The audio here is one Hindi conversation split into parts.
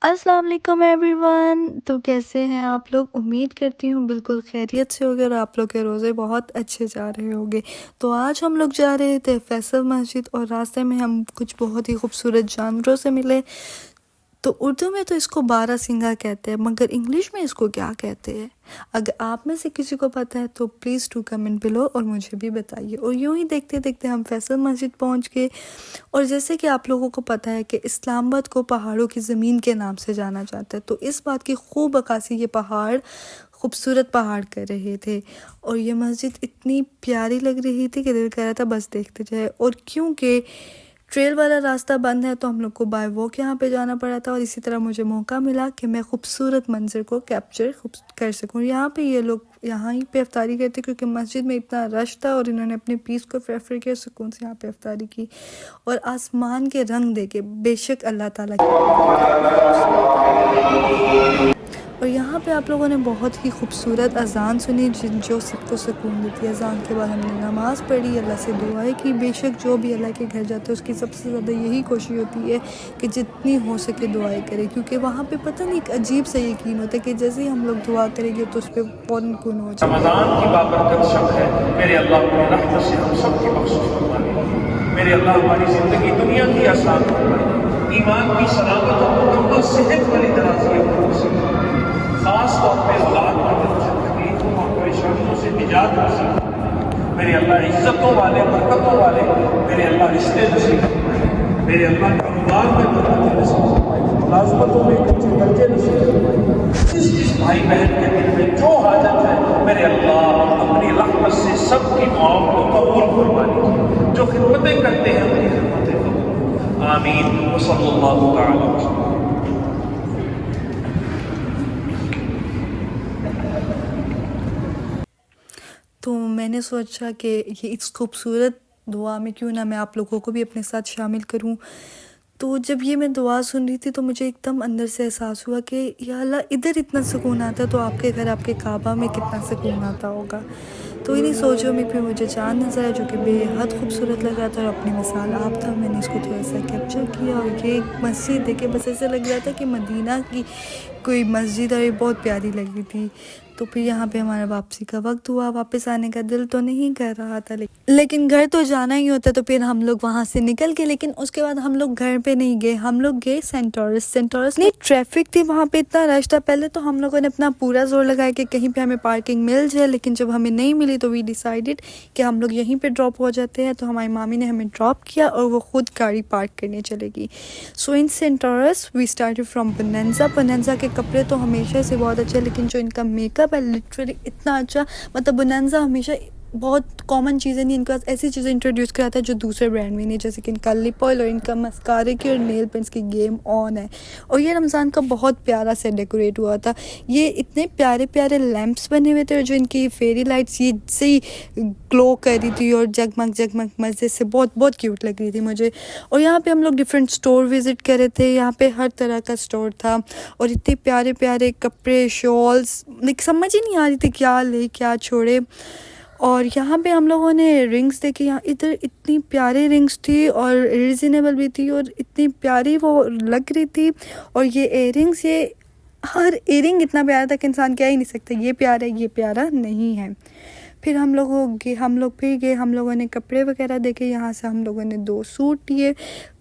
अस्सलाम वालेकुम एवरीवन। तो कैसे हैं आप लोग? उम्मीद करती हूँ बिल्कुल खैरियत से होगे और आप लोग के रोज़े बहुत अच्छे जा रहे होंगे। तो आज हम लोग जा रहे थे फैसल मस्जिद और रास्ते में हम कुछ बहुत ही खूबसूरत जानवरों से मिले। तो उर्दू में तो इसको बारहसिंगा कहते हैं, मगर इंग्लिश में इसको क्या कहते हैं? अगर आप में से किसी को पता है तो प्लीज़ टू कमेंट बिलो और मुझे भी बताइए। और यूं ही देखते देखते हम फैसल मस्जिद पहुंच गए। और जैसे कि आप लोगों को पता है कि इस्लामाबाद को पहाड़ों की ज़मीन के नाम से जाना जाता है, तो इस बात की खूब अक्कासी ये पहाड़ खूबसूरत पहाड़ कर रहे थे। और ये मस्जिद इतनी प्यारी लग रही थी कि दिल कर रहा था बस देखते जाए। और क्योंकि ट्रेल वाला रास्ता बंद है तो हम लोग को बाय वॉक यहाँ पे जाना पड़ा था। और इसी तरह मुझे मौका मिला कि मैं खूबसूरत मंजर को कैप्चर कर सकूँ। यहाँ पे ये लोग यहाँ ही पे अफ्तारी करते क्योंकि मस्जिद में इतना रश था और इन्होंने अपने पीस को प्रेफर किया, सुकून से यहाँ पे अफ्तारी की। और आसमान के रंग देखे बेशक अल्लाह ताला की और यहाँ पे आप लोगों ने बहुत ही खूबसूरत अजान सुनी जो सबको सुकून देती है। अजान के बाद हमने नमाज़ पढ़ी, अल्लाह से दुआएं की। बेशक जो भी अल्लाह के घर जाते हैं उसकी सबसे ज़्यादा यही कोशिश होती है कि जितनी हो सके दुआएं करें, क्योंकि वहाँ पे पता नहीं एक अजीब सा यकीन होता है कि जैसे ही हम लोग दुआ करेंगे तो उस पर फ़ौरन कून हो जाए। रमज़ान की बाबरकत शब है, मेरे अल्लाह अपनी रहमत से हम सब की बख्शिश फरमाए। मेरे अल्लाह हमारी ज़िंदगी दुनिया की आसान फरमाए, ईमान की सलामत और मुकम्मल सेहत वाली दराज़ी नसीब फरमाए। ख़ास तौर पे औलाद वाले तकलीफों और परेशानियों से निजात नसीब फरमाए। मेरे अल्लाह इज़्ज़तों वाले, बरकतों वाले मेरे अल्लाह रिश्ते नसीब फरमाए। मेरे अल्लाह कारोबार में बरकत नसीब फरमाए, मुलाज़मतों में अच्छे दर्जे नसीब फरमाए। जिस भाई बहन के दिल में जो हाजत है मेरे अल्लाह अपनी रहमत से सबकी दुआओं को कबूल फरमा लीजिए। जो खिदमतें करते हैं उनकी खिदमतें कबूल। आमीन व सल्लल्लाहु तआला वसल्लम। तो मैंने सोचा कि ये इस खूबसूरत दुआ में क्यों ना मैं आप लोगों को भी अपने साथ शामिल करूं। तो जब ये मैं दुआ सुन रही थी तो मुझे एकदम अंदर से एहसास हुआ कि या अल्लाह इधर इतना सुकून आता तो आपके घर आपके काबा में कितना सुकून आता होगा। तो इन्हीं सोचों में फिर मुझे चाँद नज़र आया जो कि बेहद खूबसूरत लग रहा था और अपनी मिसाल आप था। मैंने इसको थोड़ा सा कैप्चर किया और ये मस्जिद देखे बस ऐसे लग रहा था कि मदीना की कोई मस्जिद है, ये बहुत प्यारी लग रही थी। तो फिर यहाँ पे हमारा वापसी का वक्त हुआ। वापस आने का दिल तो नहीं कर रहा था, लेकिन घर तो जाना ही होता। तो फिर हम लोग वहाँ से निकल गए, लेकिन उसके बाद हम लोग घर पे नहीं गए, हम लोग गए सेंटोरस। नहीं ट्रैफिक थी वहाँ पे, इतना रश था। पहले तो हम लोगों ने अपना पूरा जोर लगाया कि कहीं पे हमें पार्किंग मिल जाए, लेकिन जब हमें नहीं मिली तो वी डिसाइडेड कि हम लोग यहीं पे ड्रॉप हो जाते हैं। तो हमारी मामी ने हमें ड्रॉप किया और वो खुद गाड़ी पार्क करने चलेगी। So in Centaurus we started from Bonanza के कपड़े तो हमेशा से बहुत अच्छे, लेकिन जो इनका मेकअप है लिटरली इतना अच्छा। मतलब बोनेंजा हमेशा बहुत कॉमन चीज़ें नहीं, इनका ऐसी चीज़ें इंट्रोड्यूस कराता है जो दूसरे ब्रांड में नहीं, जैसे कि इनका लिप ऑयल और इनका मस्कारे की और नेल पेंट्स की गेम ऑन है। और ये रमज़ान का बहुत प्यारा से डेकोरेट हुआ था। ये इतने प्यारे प्यारे लैंप्स बने हुए थे और जो इनकी फेरी लाइट्स ये से ही ग्लो कर रही थी और जगमग मज़े से बहुत बहुत क्यूट लग रही थी मुझे। और यहाँ पे हम लोग डिफरेंट स्टोर विज़िट कर रहे थे। यहाँ पे हर तरह का स्टोर था और इतने प्यारे प्यारे कपड़े, शॉल्स, लाइक समझ ही नहीं आ रही थी क्या ले क्या छोड़े। और यहाँ पे हम लोगों ने रिंग्स देखी। यहाँ इधर इतनी प्यारी रिंग्स थी और रिजनेबल भी थी और इतनी प्यारी वो लग रही थी। और ये इयरिंग्स, ये हर इयरिंग इतना प्यारा था कि इंसान कह ही नहीं सकता ये प्यारा है ये प्यारा नहीं है। फिर हम लोग फिर गए, हम लोगों ने कपड़े वगैरह देखे। यहाँ से हम लोगों ने 2 सूट लिए।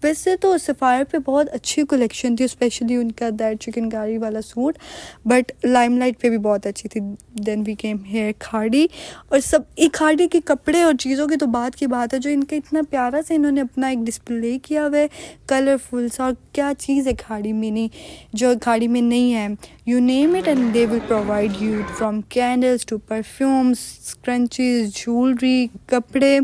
वैसे तो सफ़ायर पे बहुत अच्छी कलेक्शन थी, स्पेशली उनका दैट चिकनकारी वाला सूट, बट लाइमलाइट पे भी बहुत अच्छी थी। देन वी केम हेयर खाड़ी। और सब एक खाड़ी के कपड़े और चीज़ों की तो बात की बात है, जो इनका इतना प्यारा से इन्होंने अपना एक डिस्प्ले किया हुआ है कलरफुल सा। और क्या चीज़ है खाड़ी में नहीं, जो खाड़ी में नहीं है। You name it and they will provide you, from candles to perfumes, scrunchies, jewellery, कपड़े।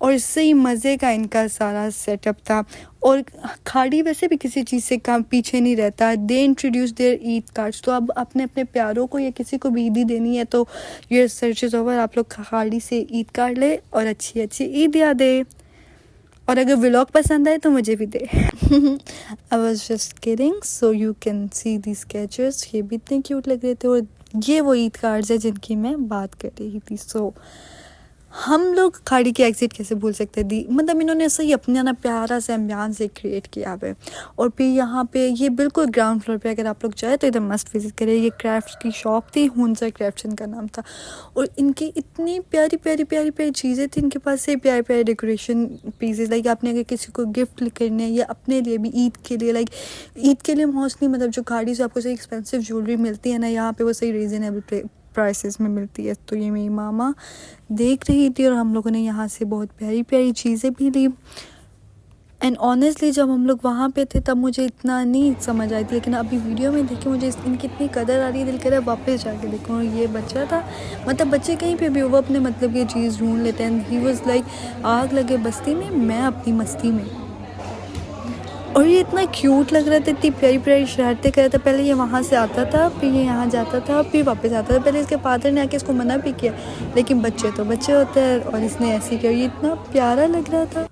और इससे ही मज़े का इनका सारा सेटअप था। और खाड़ी वैसे भी किसी चीज़ से काम पीछे नहीं रहता। They introduce their Eid cards. तो अब अपने अपने प्यारों को या किसी को भी ईदी देनी है तो ये सर्च इज़ ओवर, आप लोग खाड़ी से ईद कार्ड ले और अच्छी अच्छी ईद याद दे। और अगर व्लॉग पसंद आए तो मुझे भी दे। I was just kidding. So you can see the sketches, ये भी इतने क्यूट लग रहे थे। और ये वो ईद कार्ड्स है जिनकी मैं बात कर रही थी। सो हम लोग खाड़ी की एग्ज़िट कैसे भूल सकते दी, मतलब इन्होंने ऐसा ही अपना ना प्यारा सा एम्बियंस से क्रिएट किया है। और फिर यहाँ पे ये बिल्कुल ग्राउंड फ्लोर पे अगर आप लोग जाए तो इधर मस्त विज़िट करें। ये क्राफ्ट की शॉप थी, हुंसर क्राफ्ट इनका नाम था। और इनकी इतनी प्यारी प्यारी प्यारी प्यारी चीज़ें थी इनके पास, से प्यारे प्यारे डेकोरेशन पीसेस। लाइक आपने अगर किसी को गिफ्ट करने या अपने लिए भी ईद के लिए, लाइक ईद के लिए मोस्टली मतलब जो खाड़ी से आपको सही एक्सपेंसिव ज्वेलरी मिलती है ना, यहाँ पे वो सही रीज़नेबल प्राइसेस में मिलती है। तो ये मेरी मामा देख रही थी और हम लोगों ने यहाँ से बहुत प्यारी प्यारी चीज़ें भी ली। एंड ऑनेस्टली जब हम लोग वहाँ पे थे तब मुझे इतना नहीं समझ आई थी, लेकिन अभी वीडियो में देखे मुझे इनकी इतनी कदर आ रही है, दिल कर रहा है वापस जाके देखूँ। और ये बच्चा था, मतलब बच्चे कहीं पे भी हो वो अपने मतलब की चीज़ ढूंढ लेते हैं। ही वॉज लाइक आग लगे बस्ती में, मैं अपनी मस्ती में। और ये इतना क्यूट लग रहा था, इतनी प्यारी प्यारी शरारतें कर रहा था। पहले ये वहाँ से आता था, फिर ये यहाँ जाता था, फिर वापस आता था। पहले इसके फादर ने आके इसको मना भी किया, लेकिन बच्चे तो बच्चे होते हैं और इसने ऐसे किया। ये इतना प्यारा लग रहा था।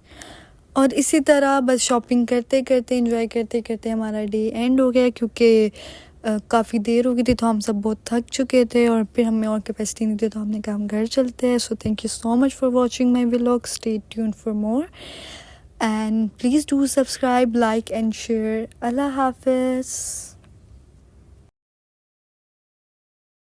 और इसी तरह बस शॉपिंग करते करते, एंजॉय करते करते हमारा डे एंड हो गया, क्योंकि काफ़ी देर हो गई थी तो हम सब बहुत थक चुके थे और फिर हमें और कैपेसिटी नहीं थी, तो हमने कहा हम घर चलते हैं। So thank you so much for watching my vlog, stay tuned for more and please do subscribe, like and share. Allah Hafiz.